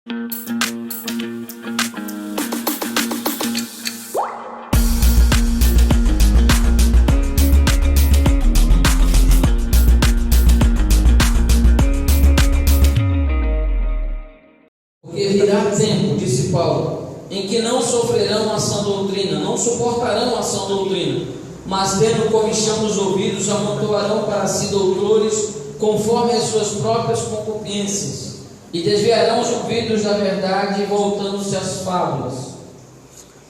Porque virá tempo, disse Paulo, em que não sofrerão a sã doutrina, não suportarão a sã doutrina, mas tendo comichão nos ouvidos, amontoarão para si doutores, conforme as suas próprias concupiscências, e desviarão os ouvidos da verdade, voltando-se às fábulas.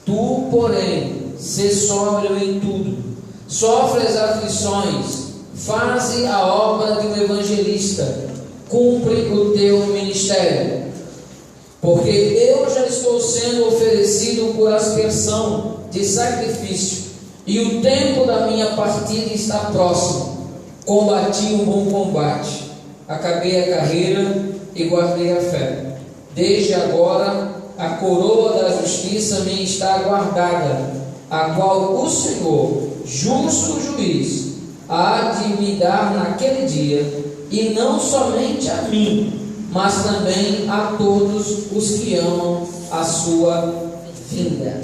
Tu, porém, sê sóbrio em tudo, sofre as aflições, faze a obra de um evangelista, cumpre o teu ministério. Porque eu já estou sendo oferecido por aspersão de sacrifício, e o tempo da minha partida está próximo. Combati o bom combate, acabei a carreira e guardei a fé. Desde agora a coroa da justiça me está guardada, a qual o Senhor, justo juiz, há de me dar naquele dia, e não somente a mim, mas também a todos os que amam a sua vinda.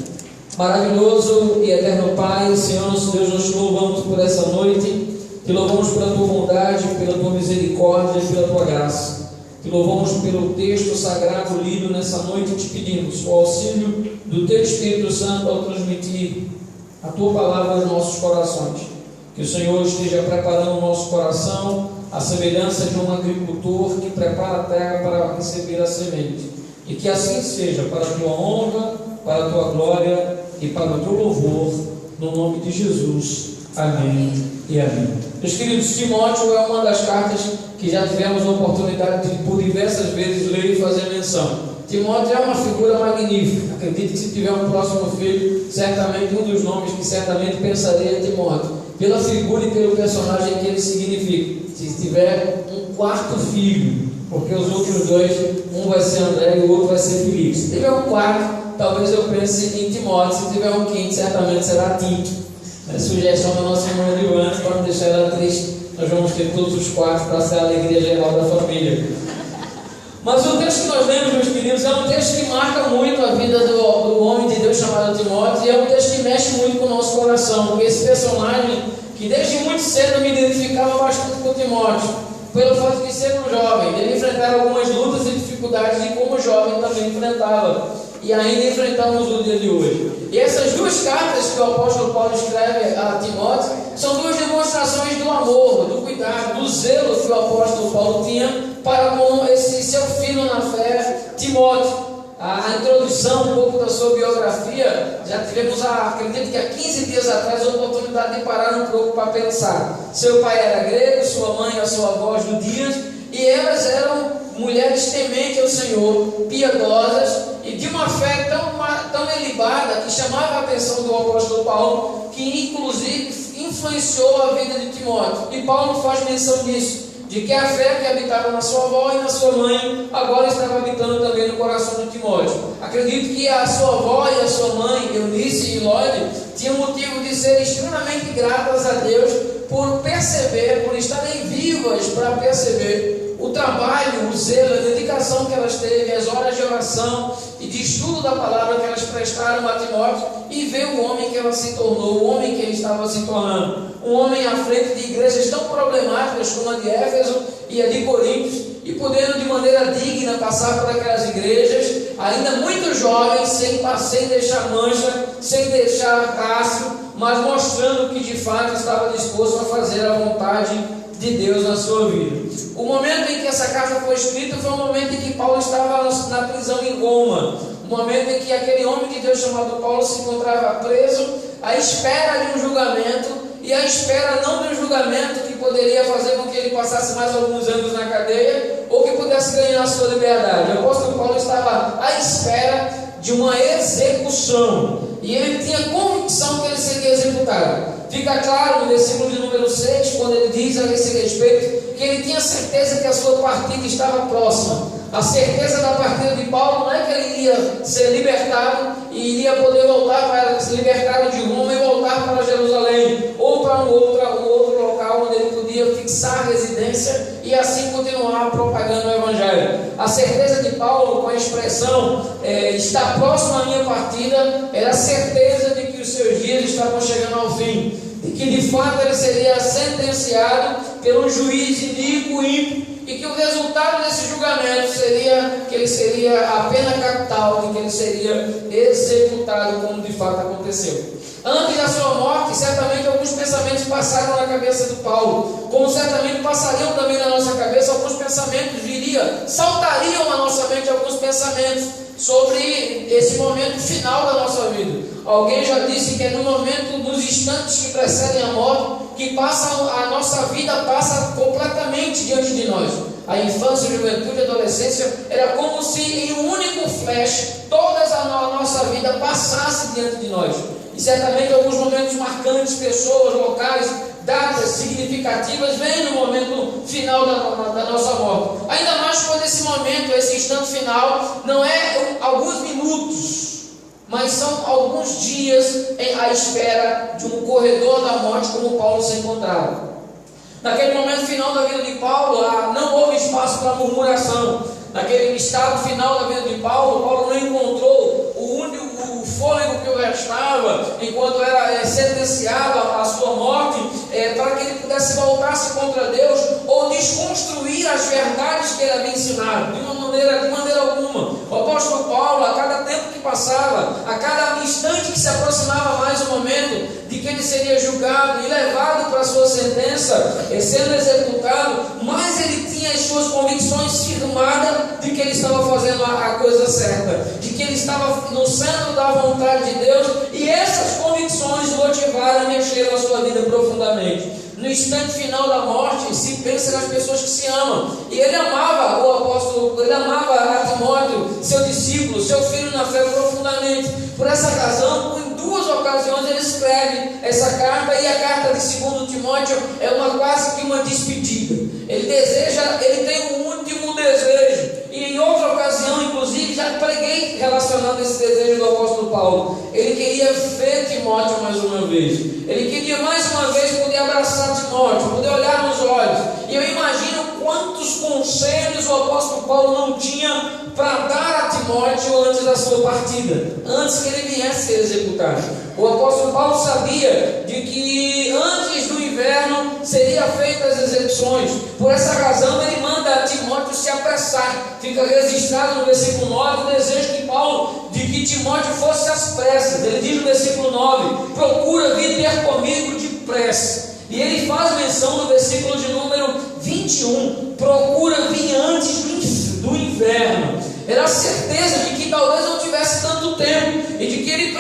Maravilhoso e eterno Pai, Senhor nosso Deus, nós te louvamos por essa noite, te louvamos pela tua bondade, pela tua misericórdia e pela tua graça. Te louvamos pelo texto sagrado lido nessa noite e te pedimos o auxílio do teu Espírito Santo ao transmitir a tua palavra aos nossos corações. Que o Senhor esteja preparando o nosso coração à semelhança de um agricultor que prepara a terra para receber a semente. E que assim seja, para a tua honra, para a tua glória e para o teu louvor, no nome de Jesus. Amém e amém. Meus queridos, Timóteo é uma das cartas que já tivemos a oportunidade de, por diversas vezes, ler e fazer menção. Timóteo é uma figura magnífica. Acredito que se tiver um próximo filho, certamente um dos nomes que certamente pensaria é Timóteo, pela figura e pelo personagem que ele significa. Se tiver um quarto filho, porque os outros dois, um vai ser André e o outro vai ser Felipe. Se tiver um quarto, talvez eu pense em Timóteo. Se tiver um quinto, certamente será Tito. É sugestão da nossa irmã Livana, para não deixar ela triste. Nós vamos ter todos os quatro para ser a alegria geral da família. Mas o texto que nós lemos, meus queridos, é um texto que marca muito a vida do homem de Deus chamado Timóteo, e é um texto que mexe muito com o nosso coração, porque esse personagem, que desde muito cedo me identificava bastante com Timóteo, pelo fato de ser um jovem, ele enfrentar algumas lutas e dificuldades, e como jovem também enfrentava, e ainda enfrentamos no dia de hoje. E essas duas cartas que o apóstolo Paulo escreve a Timóteo são duas demonstrações do amor, do cuidado, do zelo que o apóstolo Paulo tinha para com esse seu filho na fé, Timóteo. A introdução, um pouco da sua biografia, já tivemos, acredito que há 15 dias atrás, a oportunidade de parar um pouco para pensar. Seu pai era grego, sua mãe e a sua avó judias, e elas eram mulheres tementes ao Senhor, piedosas, e de uma fé tão elevada que chamava a atenção do apóstolo Paulo, que inclusive influenciou a vida de Timóteo. E Paulo faz menção disso, de que a fé que habitava na sua avó e na sua mãe agora estava habitando também no coração de Timóteo. Acredito que a sua avó e a sua mãe, Eunice e Lode, tinham motivo de serem extremamente gratas a Deus por perceber, por estarem vivas para perceber o trabalho, o zelo, a dedicação que elas teve, as horas de oração e de estudo da palavra que elas prestaram a Timóteo, e ver o homem que ela se tornou, o homem que ele estava se tornando, um homem à frente de igrejas tão problemáticas como a de Éfeso e a de Coríntios, e podendo de maneira digna passar por aquelas igrejas, ainda muito jovem, sem deixar mancha, sem deixar rastro, mas mostrando que de fato estava disposto a fazer a vontade de Deus na sua vida. O momento em que essa carta foi escrita foi o momento em que Paulo estava na prisão em Roma, o momento em que aquele homem de Deus chamado Paulo se encontrava preso, à espera de um julgamento, e à espera não de um julgamento que poderia fazer com que ele passasse mais alguns anos na cadeia, ou que pudesse ganhar a sua liberdade. O apóstolo Paulo estava à espera de uma execução, e ele tinha convicção que ele seria executado. Fica claro no versículo de número 6, quando ele diz a esse respeito, que ele tinha certeza que a sua partida estava próxima. A certeza da partida de Paulo não é que ele iria ser libertado e iria poder voltar para ser libertado de Roma e voltar para Jerusalém, ou para um outro local onde ele podia fixar a residência e e assim continuar propagando o Evangelho. A certeza de Paulo com a expressão está próximo à minha partida era a certeza de que os seus dias estavam chegando ao fim, de que de fato ele seria sentenciado pelo juiz iníquo e ímpio, e que o resultado desse julgamento seria que ele seria a pena capital, de que ele seria executado, como de fato aconteceu. Antes da sua morte, certamente alguns pensamentos passaram na cabeça de Paulo, como certamente passariam também na nossa cabeça alguns pensamentos, saltariam na nossa mente alguns pensamentos sobre esse momento final da nossa vida. Alguém já disse que é no momento, nos instantes que precedem a morte, que a nossa vida passa completamente diante de nós. A infância, a juventude, a adolescência, era como se em um único flash, toda a nossa vida passasse diante de nós. E certamente alguns momentos marcantes, pessoas, locais, datas significativas vêm no momento final da nossa morte. Ainda mais quando esse momento, esse instante final, não é alguns minutos, mas são alguns dias à espera de um corredor da morte, como Paulo se encontrava. Naquele momento final da vida de Paulo, não houve espaço para murmuração. Naquele estado final da vida de Paulo, Paulo não encontrou o fôlego que o restava, enquanto era sentenciado à sua morte, para que ele pudesse voltar-se contra Deus, ou desconstruir as verdades que ele havia ensinado, de maneira alguma. O apóstolo Paulo, a cada tempo que passava, a cada instante que se aproximava mais o momento de que ele seria julgado e levado para a sua sentença, sendo executado, mais ele tinha as suas convicções firmadas de que ele estava fazendo a coisa certa, de que ele estava no centro da vontade de Deus, e essas convicções motivaram e mexeram a sua vida profundamente. No instante final da morte, se pensa nas pessoas que se amam, e ele amava o apóstolo, ele amava a Timóteo, seu discípulo, seu filho na fé profundamente. Por essa razão, em duas ocasiões ele escreve essa carta, e a carta de 2 Timóteo é quase que uma despedida. Ele tem um último desejo, e em outra ocasião, inclusive, já preguei relacionando esse desejo do apóstolo Paulo. Ele queria ver Timóteo mais uma vez, ele queria mais uma vez poder abraçar Timóteo, poder olhar nos olhos, e eu imagino quantos conselhos o apóstolo Paulo não tinha para dar a Timóteo antes da sua partida, antes que ele viesse ser executado. O apóstolo Paulo sabia de que antes do inverno seriam feitas as execuções. Por essa razão ele manda a Timóteo se apressar. Fica registrado no versículo 9 o desejo de Paulo de que Timóteo fosse às pressas. Ele diz no versículo 9: procura vir ter comigo depressa. E ele faz menção no versículo de número 21, procura vir antes do inverno. Era a certeza de que talvez não tivesse tanto tempo, e de que ele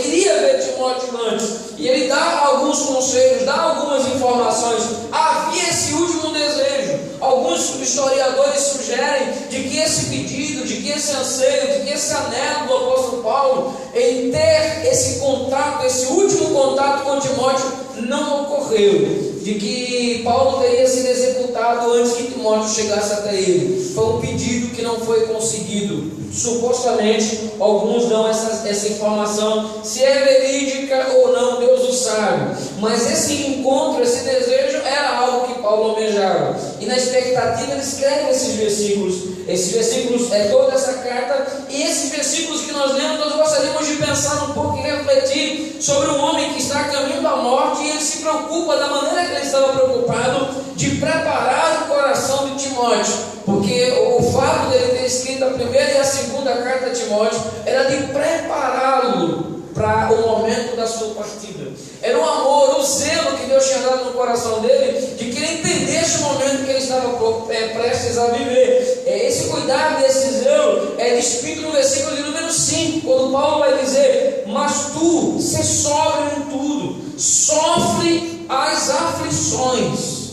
queria ver Timóteo antes. E ele dá alguns conselhos, dá algumas informações. Havia esse último desejo. Alguns historiadores sugerem de que esse pedido, de que esse anseio, de que esse anelo do apóstolo Paulo em ter esse contato, esse último contato com Timóteo, não ocorreu, de que Paulo teria sido executado antes que Timóteo chegasse até ele. Foi um pedido que não foi conseguido. Supostamente, alguns dão essa informação, se é verídica ou não, Deus o sabe. Mas esse encontro, esse desejo, era algo que Paulo almejava. E na expectativa ele escreve esses versículos. Esses versículos é toda essa carta, e esses versículos que nós lemos, nós gostaríamos de pensar um pouco e refletir sobre um homem que está a caminho da morte, e ele se preocupa da maneira que ele estava preocupado de preparar o coração de Timóteo, porque o fato dele ter escrito a primeira e a segunda carta a Timóteo era de prepará-lo para o momento da sua partida. Era o amor, o zelo que Deus tinha dado no coração dele, de que ele entendesse o momento que ele estava prestes a viver. Esse cuidado, esse zelo é descrito no versículo de número 5, quando Paulo vai dizer: mas tu, se sóbrio em tudo, sofre as aflições,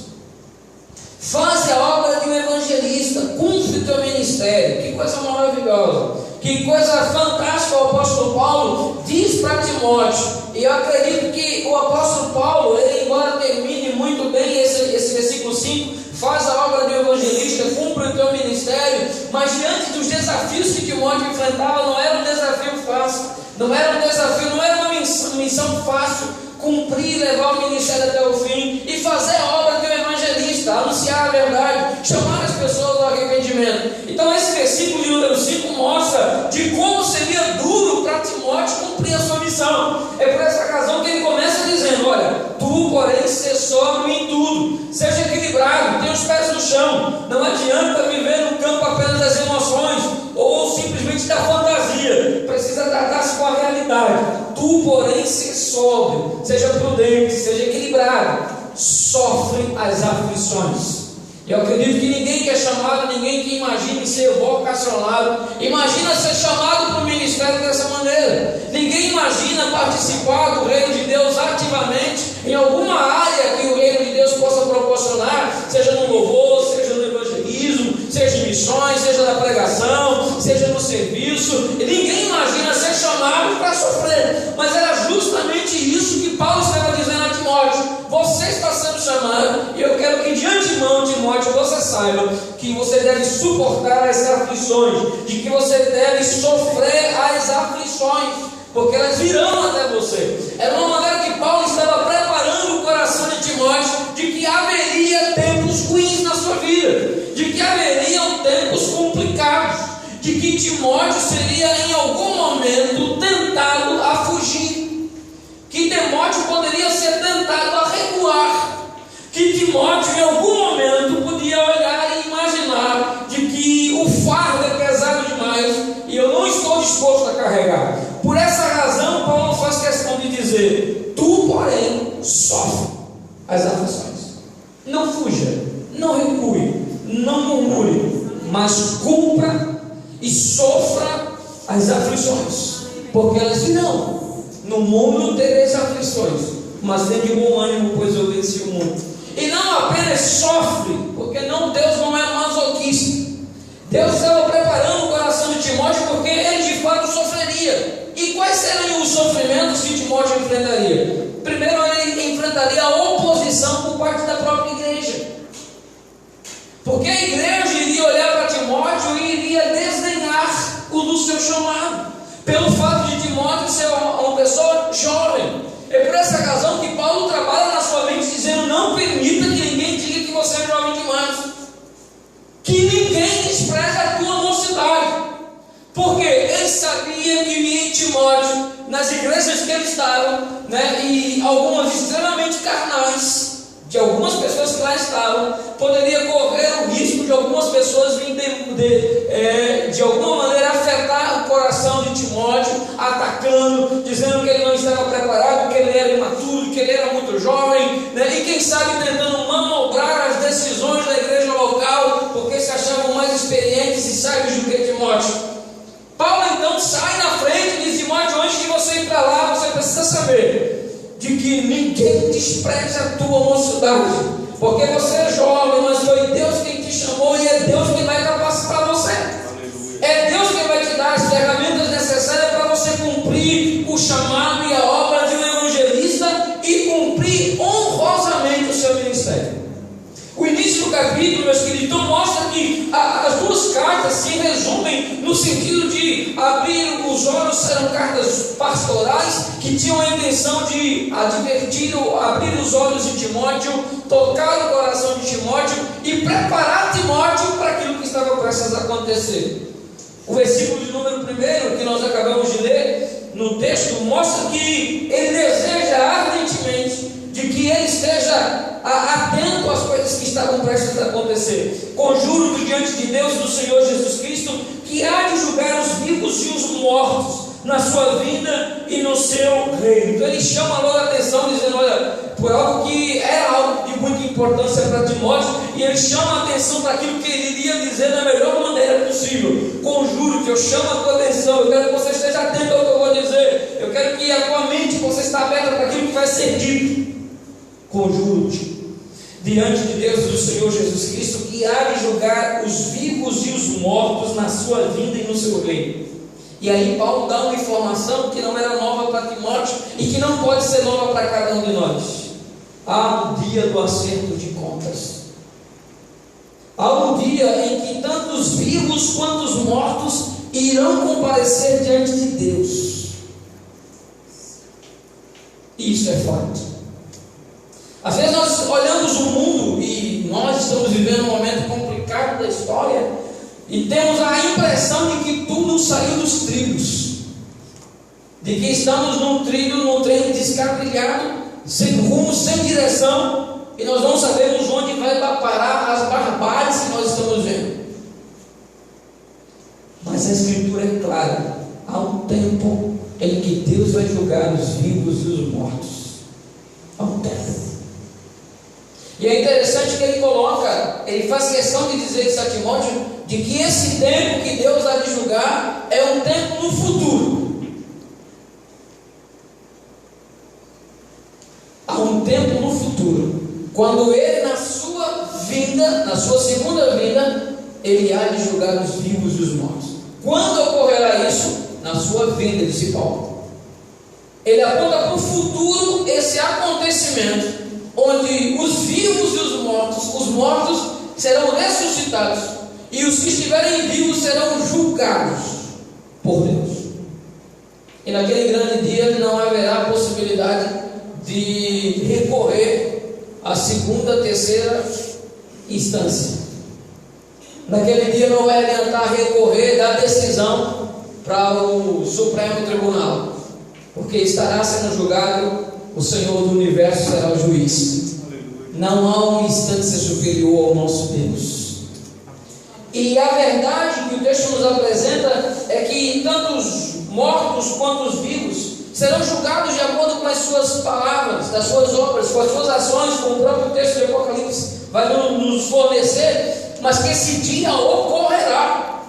faz a obra de um evangelista, cumpre o teu ministério. Que coisa maravilhosa, que coisa fantástica o apóstolo Paulo diz para Timóteo. E eu acredito que o apóstolo Paulo, ele, embora termine muito bem esse versículo 5, faz a obra de um evangelista, cumpre o teu ministério, mas diante dos desafios que Timóteo enfrentava, não era um desafio fácil, não era uma missão fácil cumprir, levar o ministério até o fim e fazer a obra de um evangelista, anunciar a verdade, chamar as pessoas ao arrependimento. Então esse versículo de número 5 mostra de como seria duro para Timóteo cumprir a sua missão. É por essa razão que ele começa dizendo: olha, tu porém ser sóbrio em tudo, seja equilibrado, tenha os pés no chão. Não adianta viver no campo apenas das emoções ou simplesmente da fantasia, precisa tratar-se com a realidade. Tu porém ser sóbrio, seja prudente, seja equilibrado, sofre as aflições. E eu acredito que ninguém que é chamado, ninguém que imagine ser vocacionado, imagina ser chamado para o ministério dessa maneira. Ninguém imagina participar do reino de Deus ativamente em alguma área que o reino de Deus possa proporcionar, seja no louvor, seja no evangelismo, seja em missões, seja na pregação, seja no serviço. E ninguém imagina ser chamado para sofrer, mas era justamente isso que Paulo estava dizendo a Timóteo: você está sendo chamado, e eu quero que de antemão, Timóteo, você saiba que você deve suportar as aflições, de que você deve sofrer as aflições, porque elas virão até você. Era uma maneira que Paulo estava preparando o coração de Timóteo de que haveria tempos ruins na sua vida, de que haveriam tempos complicados, de que Timóteo seria em algum momento tentado a fugir, que Timóteo poderia ser tentado a recuar, que Timóteo em algum momento podia olhar e imaginar de que o fardo é pesado demais e eu não estou disposto a carregar. Por essa razão, Paulo faz questão de dizer: tu, porém, sofre as aflições. Não fuja, não recue, não murmure, mas cumpra e sofra as aflições, porque elas virão. No mundo tereis aflições, mas tem de bom ânimo, pois eu venci o mundo. E não apenas sofre, porque Deus não é masoquista. Deus estava preparando o coração de Timóteo porque ele de fato sofreria. E quais seriam os sofrimentos que Timóteo enfrentaria? Primeiro, ele enfrentaria a oposição por parte da própria igreja, porque a igreja iria olhar para Timóteo e iria desdenhar o do seu chamado, pelo fato de Timóteo ser uma pessoa jovem. É por essa razão que Paulo trabalha na sua mente dizendo: não permita que ninguém diga que você é jovem demais, que ninguém despreze a tua mocidade, porque ele sabia que em Timóteo, nas igrejas que ele estava, e algumas extremamente carnais, de algumas pessoas que lá estavam, poderia correr o risco de algumas pessoas virem de alguma maneira afetar o coração de Timóteo, atacando, dizendo que ele não estava preparado, que ele era imaturo, que ele era muito jovem, e quem sabe tentando manobrar as decisões da igreja local, porque se achavam mais experientes e sábios do que Timóteo. Paulo então sai na frente e diz: Timóteo, antes de você ir para lá, você precisa saber de que ninguém despreze a tua mocidade, porque você é jovem, mas foi Deus quem te chamou e é Deus quem vai capacitar você. É Deus quem vai te dar as ferramentas necessárias para você cumprir o chamado e a obra de um evangelista e cumprir honrosamente o seu ministério. O início do capítulo, meus queridos, então mostra que as duas cartas se resumem no sentido de abrir os olhos. Eram cartas pastorais que tinham a intenção de advertir, abrir os olhos de Timóteo, tocar o coração de Timóteo e preparar Timóteo para aquilo que estava prestes a acontecer. O versículo de número 1 que nós acabamos de ler no texto mostra que ele deseja ardentemente de que ele esteja atento às coisas que estavam prestes a acontecer. Conjuro-vos diante de Deus e do Senhor Jesus Cristo, que há de julgar os vivos e os mortos na sua vinda e no seu reino. Então ele chama logo a atenção, dizendo: olha, por algo que era algo de muita importância para Timóteo, e ele chama a atenção para aquilo que ele iria dizer da melhor maneira possível. Conjuro-te, eu chamo a tua atenção, eu quero que você esteja atento ao que eu vou dizer, eu quero que a tua mente possa estar aberta para aquilo que vai ser dito. Conjuro-te diante de Deus e do Senhor Jesus Cristo, que há de julgar os vivos e os mortos na sua vinda e no seu reino. E aí Paulo dá uma informação que não era nova para Timóteo e que não pode ser nova para cada um de nós. Há o dia do acerto de contas. Há um dia em que tanto os vivos quanto os mortos irão comparecer diante de Deus. Isso é fato. Às vezes nós olhamos o mundo e nós estamos vivendo um momento complicado da história e temos a impressão de que tudo saiu dos trilhos, de que estamos num trem descarrilhado, sem rumo, sem direção, e nós não sabemos onde vai parar as barbáries que nós estamos vendo. Mas a Escritura é clara: há um tempo em que Deus vai julgar os vivos e os mortos. Há um tempo. E é interessante que ele faz questão de dizer isso a Timóteo, de que esse tempo que Deus há de julgar é um tempo no futuro. Há um tempo no futuro, quando ele, na sua vinda, na sua segunda vinda, ele há de julgar os vivos e os mortos. Quando ocorrerá isso? Na sua vinda, disse Paulo. Ele aponta para o futuro esse acontecimento, onde os vivos e os mortos serão ressuscitados, e os que estiverem vivos serão julgados por Deus. E naquele grande dia não haverá possibilidade de recorrer à segunda, terceira instância. Naquele dia não vai adiantar recorrer da decisão para o Supremo Tribunal, porque estará sendo julgado, o Senhor do Universo será o juiz. Não há uma instância superior ao nosso Deus. E a verdade que o texto nos apresenta é que tanto os mortos quanto os vivos serão julgados de acordo com as suas palavras, das suas obras, com as suas ações, como o próprio texto de Apocalipse vai nos fornecer, mas que esse dia ocorrerá.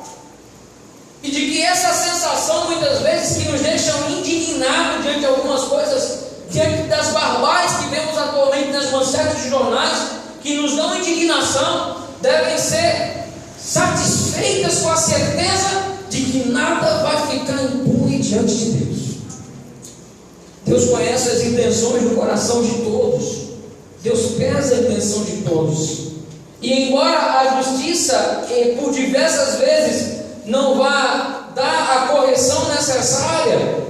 E de que essa sensação, muitas vezes, que nos deixam indignados diante de algumas coisas, diante das barbáries que vemos atualmente nas manchetes de jornais, que nos dão indignação, devem ser satisfeitas com a certeza de que nada vai ficar impune diante de Deus. Deus conhece as intenções do coração de todos. Deus pesa a intenção de todos. E embora a justiça, por diversas vezes, não vá dar a correção necessária,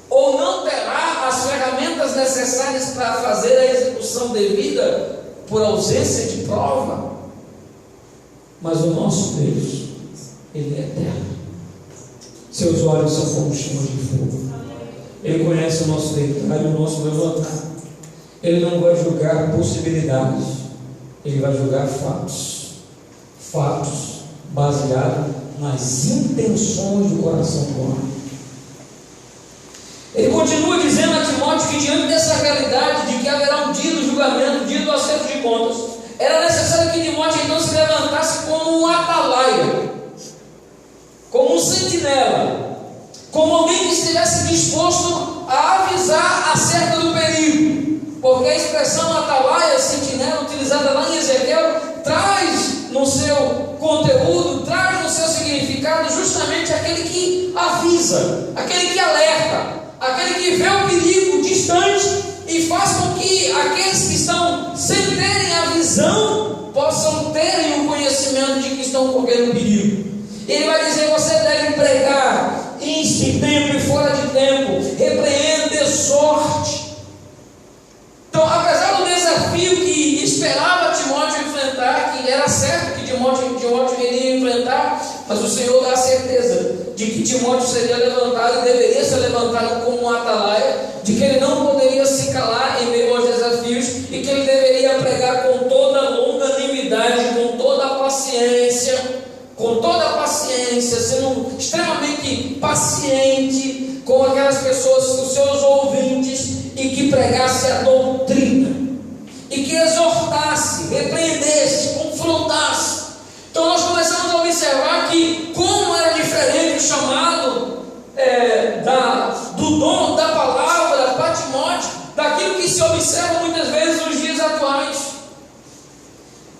ou não terá as ferramentas necessárias para fazer a execução devida, por ausência de prova, mas o nosso Deus, Ele é eterno. Seus olhos são como chamas de fogo. Ele conhece o nosso deitar e o nosso levantar. Ele não vai julgar possibilidades, Ele vai julgar fatos. Fatos baseados nas intenções do coração do homem. Ele continua dizendo a Timóteo que diante dessa realidade de que haverá um dia do julgamento, um dia do acerto de contas, era necessário que Timóteo então se levantasse como um atalaia, como um sentinela, como alguém que estivesse disposto a avisar acerca do perigo, porque a expressão atalaia, sentinela, utilizada lá em Ezequiel, traz no seu conteúdo, traz no seu significado justamente aquele que avisa, aquele que alerta, aquele que vê o perigo distante e faz com que aqueles que estão sem terem a visão possam terem o conhecimento de que estão correndo perigo. Ele vai dizer: você deve pregar, inste tempo e fora de tempo, repreende, exorte. Então, apesar do desafio que esperava Timóteo enfrentar, que era certo que Timóteo iria enfrentar, mas o Senhor dá a certeza de que Timóteo seria levantado e deveria ser levantado como um atalaia, de que ele não poderia se calar em meio aos desafios e que ele deveria pregar com toda a longanimidade, com toda a paciência, sendo extremamente paciente com aquelas pessoas, com seus ouvintes, e que pregasse a doutrina, e que exortasse, repreendesse, confrontasse. Então nós começamos a observar que como era diferente o chamado do dom da palavra para Timóteo, daquilo que se observa muitas vezes nos dias atuais.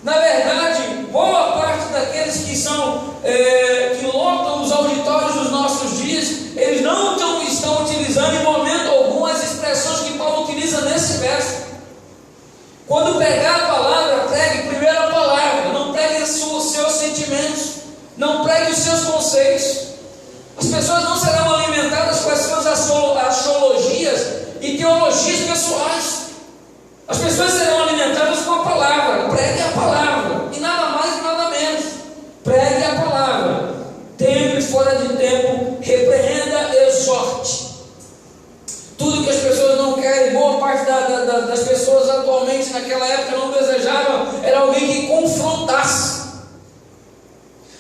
Na verdade, boa parte daqueles que que lotam os auditórios dos nossos dias, eles não estão utilizando em momento algum as expressões que Paulo utiliza nesse verso. Quando pregar a palavra, pregue primeiro a palavra, não pregue os seus sentimentos, não pregue os seus conceitos. As pessoas não serão alimentadas com as suas axiologias e teologias pessoais. As pessoas serão alimentadas com a palavra. Pregue a palavra, e nada mais e nada menos. Pregue a palavra, tempo e fora de tempo, repreenda, exorte. Tudo que as pessoas não querem, boa parte das pessoas atualmente naquela época não desejavam, era alguém que confrontasse.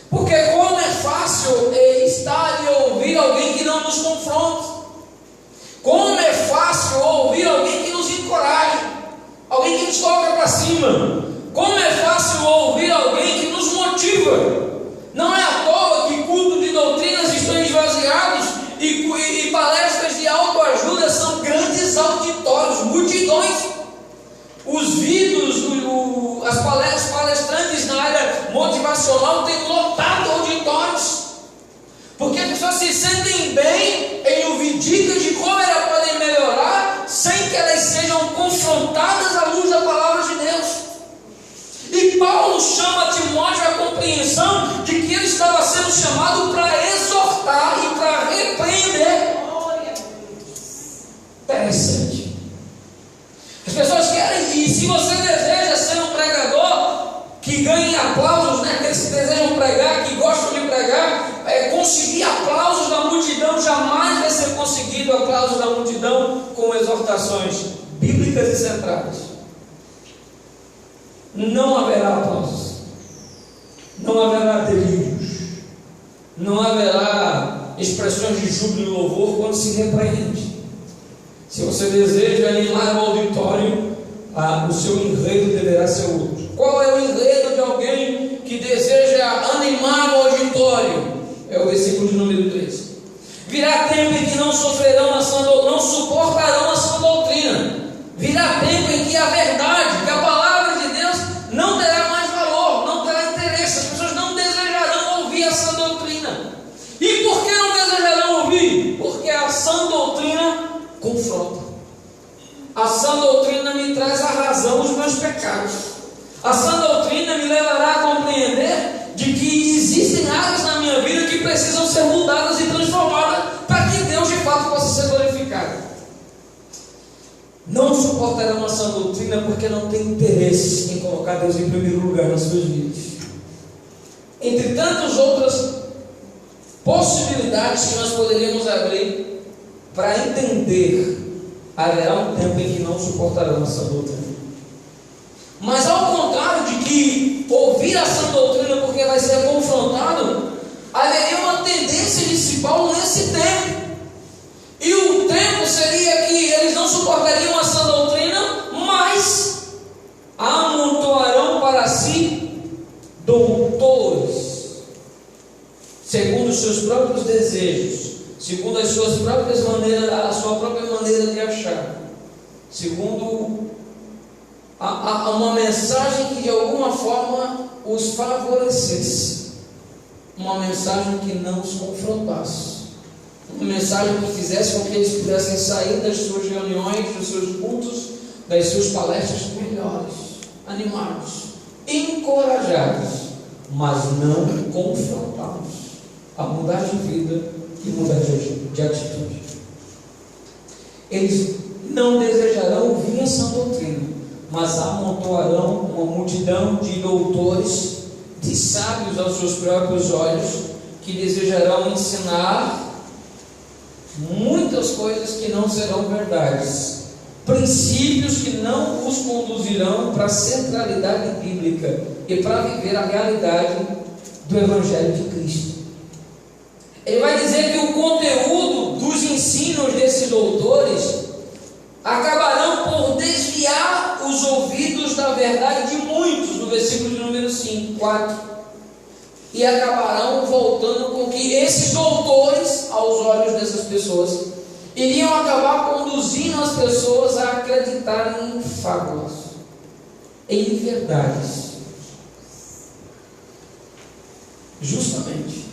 Porque como é fácil estar e ouvir alguém que não nos confronta. Como é fácil ouvir alguém que nos encoraja, alguém que nos coloca para cima. Como é fácil ouvir alguém que nos motiva. Não é à toa que culto de doutrinas estão esvaziados e palestras de autoajuda são grandes auditórios, multidões. Os vídeos, as palestrantes na área motivacional têm lotado auditórios, porque as pessoas se sentem bem em ouvir dicas de como elas podem melhorar, sem que elas sejam confrontadas à luz da palavra de Deus. E Paulo chama Timóteo à compreensão de que ele estava sendo chamado para exortar e para repreender. Interessante. As pessoas querem, e se você deseja ser um pregador que ganhe aplausos, né? Aqueles que desejam pregar, que gostam de pregar, conseguir aplausos da multidão, jamais vai ser conseguido aplausos da multidão com exortações bíblicas e centradas. Não haverá aplausos, não haverá delírios, não haverá expressões de júbilo e louvor quando se repreende. Se você deseja animar o auditório, o seu enredo deverá ser outro. Qual é o enredo de alguém que deseja animar o auditório? É o versículo de número 13. Virá tempo em que não sofrerão não suportarão a sã doutrina. Virá tempo em que a verdade, que a palavra de Deus não terá mais valor, não terá interesse. As pessoas não desejarão ouvir a sã doutrina. E por que não desejarão ouvir? Porque a sã doutrina confronta. A sã doutrina me traz a razão dos meus pecados. A sã doutrina me levará a compreender de que existem áreas na minha vida que precisam ser mudadas e transformadas para que Deus de fato possa ser glorificado. Não suportarão a sã doutrina porque não tem interesse em colocar Deus em primeiro lugar nas suas vidas. Entre tantas outras possibilidades que nós poderíamos abrir para entender, haverá um tempo em que não suportarão a sã doutrina. Mas ao contrário de que ouvir a sã doutrina porque vai ser confrontado, haveria uma tendência de Paulo nesse tempo. E o tempo seria que eles não suportariam a sã doutrina, mas amontoarão para si doutores, segundo os seus próprios desejos, segundo as suas próprias maneiras, a sua própria maneira de achar, segundo uma mensagem que de alguma forma os favorecesse, uma mensagem que não os confrontasse, uma mensagem que fizesse com que eles pudessem sair das suas reuniões, dos seus cultos, das suas palestras melhores, animados, encorajados, mas não confrontados a mudar de vida e mudar de atitude. Eles não desejarão ouvir a sã doutrina, mas amontoarão uma multidão de doutores, de sábios aos seus próprios olhos, que desejarão ensinar muitas coisas que não serão verdades, princípios que não os conduzirão para a centralidade bíblica e para viver a realidade do Evangelho de Cristo. Ele vai dizer que o conteúdo dos ensinos desses doutores acabarão por desviar os ouvidos da verdade de muitos, no versículo de número 4, e acabarão voltando com que esses doutores, aos olhos dessas pessoas, iriam acabar conduzindo as pessoas a acreditarem em fábulas, em verdades, justamente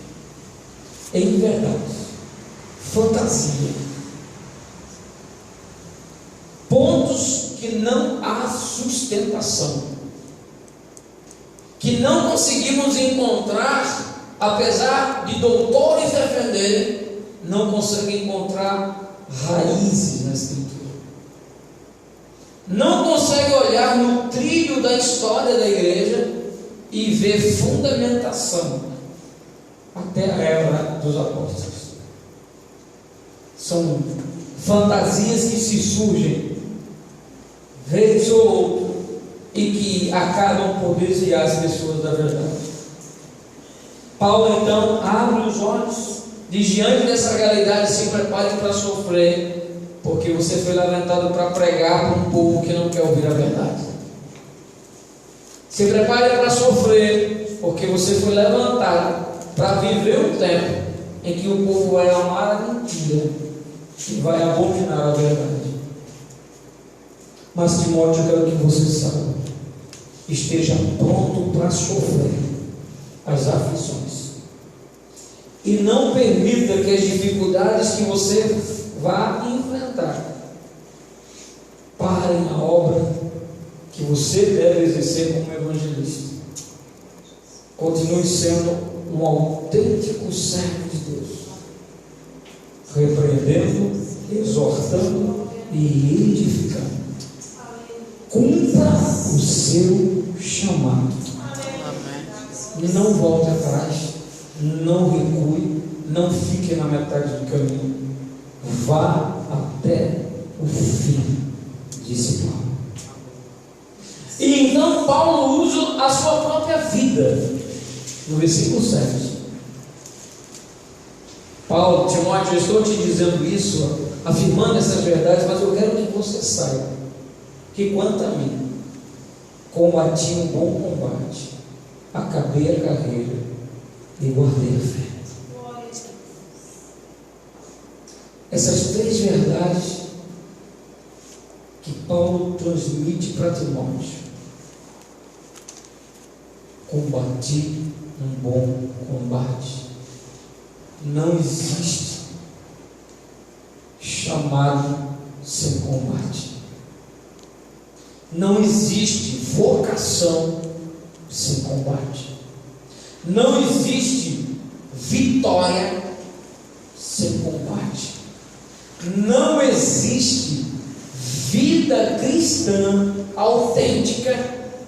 em verdades, fantasia, pontos que não há sustentação, que não conseguimos encontrar, apesar de doutores defenderem, não conseguem encontrar raízes na Escritura. não consegue olhar no trilho da história da igreja e ver fundamentação até a era dos apóstolos. São fantasias que se surgem, vez ou outra, e que acabam por desviar as pessoas da verdade. Paulo então abre os olhos, diz: diante dessa realidade, se prepare para sofrer, porque você foi levantado para pregar para um povo que não quer ouvir a verdade. Se prepare para sofrer, porque você foi levantado para viver um tempo em que o povo vai amar a mentira e vai abominar a verdade. Mas, Timóteo, eu quero que você saiba, esteja pronto para sofrer as aflições, e não permita que as dificuldades que você vá enfrentar parem a obra que você deve exercer como evangelista. Continue sendo um autêntico servo de Deus, repreendendo, exortando e edificando. Cumpra o seu chamado. Não volte atrás, não recue, não fique na metade do caminho. Vá até o fim, disse Paulo. E então Paulo usa a sua própria vida, no versículo 7. Paulo: Timóteo, eu estou te dizendo isso, afirmando essas verdades, mas eu quero que você saiba que, quanto a mim, combati um bom combate, acabei a carreira e guardei a fé. Essas três verdades que Paulo transmite para Timóteo: combati um bom combate. Não existe chamado sem combate. Não existe vocação sem combate. Não existe vitória sem combate. Não existe vida cristã autêntica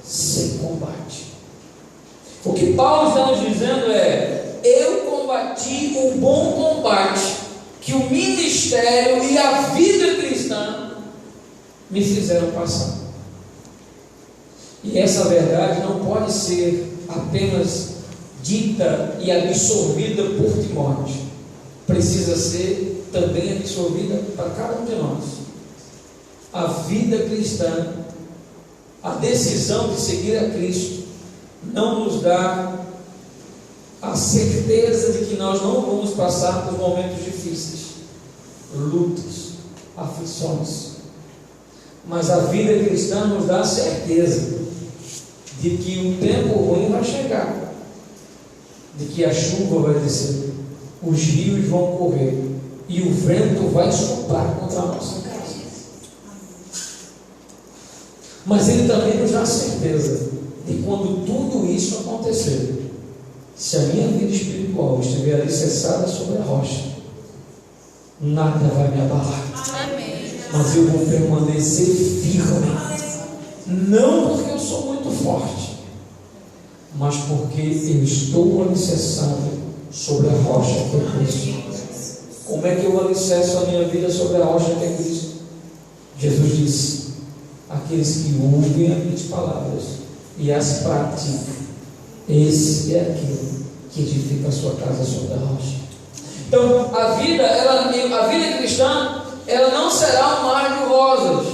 sem combate. O que Paulo está nos dizendo é: eu combati o bom combate que o ministério e a vida cristã me fizeram passar. E essa verdade não pode ser apenas dita e absorvida por Timóteo, precisa ser também absorvida para cada um de nós. A vida cristã, a decisão de seguir a Cristo, não nos dá a certeza de que nós não vamos passar por momentos difíceis, lutas, aflições, mas a vida cristã nos dá a certeza de que o tempo ruim vai chegar, de que a chuva vai descer, os rios vão correr e o vento vai soprar contra a nossa casa. Mas ele também nos dá a certeza de quando tudo isso acontecer, se a minha vida espiritual estiver alicerçada sobre a rocha, nada vai me abalar. Amém. Mas eu vou permanecer firme, não porque eu sou muito forte, mas porque eu estou alicerçado sobre a rocha que é Cristo. Como é que eu alicerço a minha vida sobre a rocha que é Cristo? Jesus disse: aqueles que ouvem as minhas palavras e as praticam, esse é aquele que edifica a sua casa sobre a rocha. Então, a vida cristã, ela não será um mar de rosas,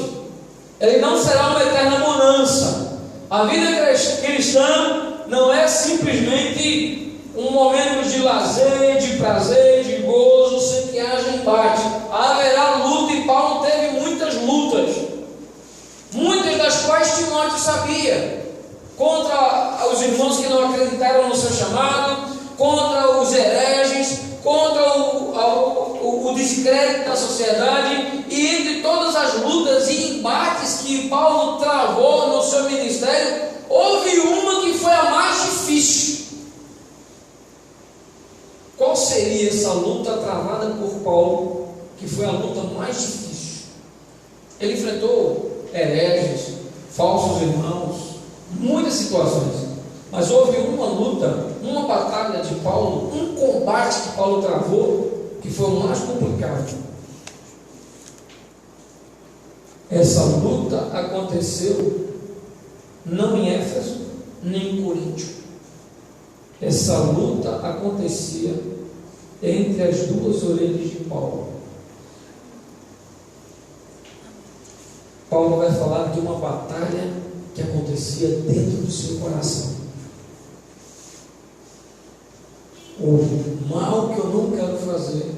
ela não será uma eterna bonança. A vida cristã não é simplesmente um momento de lazer, de prazer, de gozo, sem que haja embate. Haverá luta, e Paulo teve muitas lutas, muitas das quais Timóteo sabia, contra os irmãos que não acreditaram no seu chamado, contra os hereges, contra o descrédito da sociedade, e entre todas as lutas e embates que Paulo travou no seu ministério, houve uma que foi a mais difícil. Qual seria essa luta travada por Paulo, que foi a luta mais difícil? Ele enfrentou hereges, falsos irmãos, muitas situações. Mas houve uma luta, uma batalha de Paulo, um combate que Paulo travou, que foi o mais complicado. Essa luta aconteceu não em Éfeso, nem em Coríntio. Essa luta acontecia entre as duas orelhas de Paulo. Paulo vai falar de uma batalha que acontecia dentro do seu coração. O mal que eu não quero fazer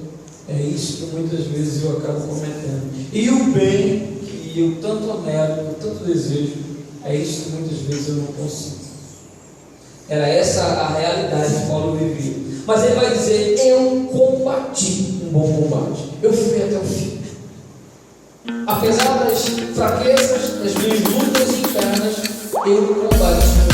é isso que muitas vezes eu acabo cometendo. E o bem que eu tanto anelo, eu tanto desejo, é isso que muitas vezes eu não consigo. Era essa a realidade que Paulo vivia. Mas ele vai dizer: eu combati um bom combate, eu fui até o fim. Apesar das fraquezas, das minhas lutas internas, eu combati